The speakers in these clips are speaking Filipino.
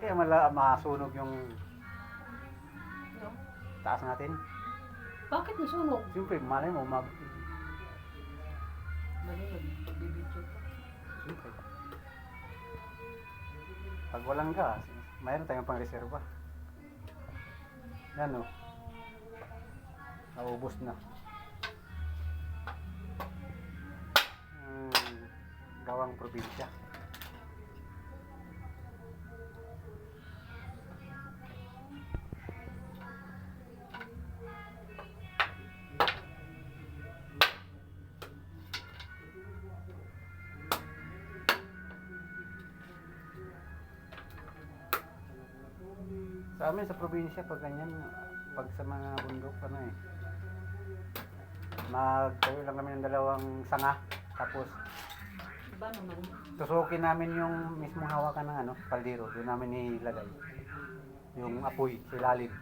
Kaya masunog yung No? taas natin. Bakit nasunog? Siyempre, malay mo, Mali, nagbibidyo ka. siyempre. Pag walang gas, mayroon tayong pang reserva. Yan o. Naubos na. Gawang probinsya. Sa amin sa probinsya pag ganyan, pag sa mga bundok magtayo lang kami ng dalawang sanga, tapos Iba naman. tusukin namin yung mismong hawakan ng kaldero, doon namin ilagay yung apoy sa ilalim.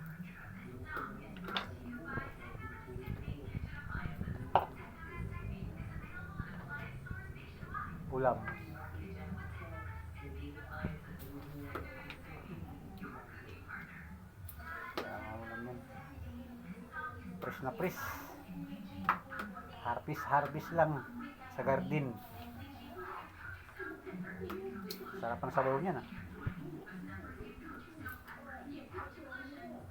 Ulam. Ulam yan. Press na press. Harvest lang sa garden. Sarap ang sabaw niyan ah.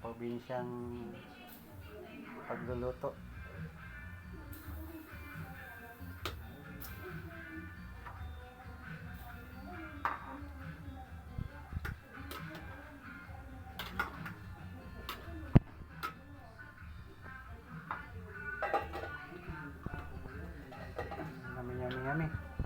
Probinsyang pagluluto. Yummy, yummy, yummy.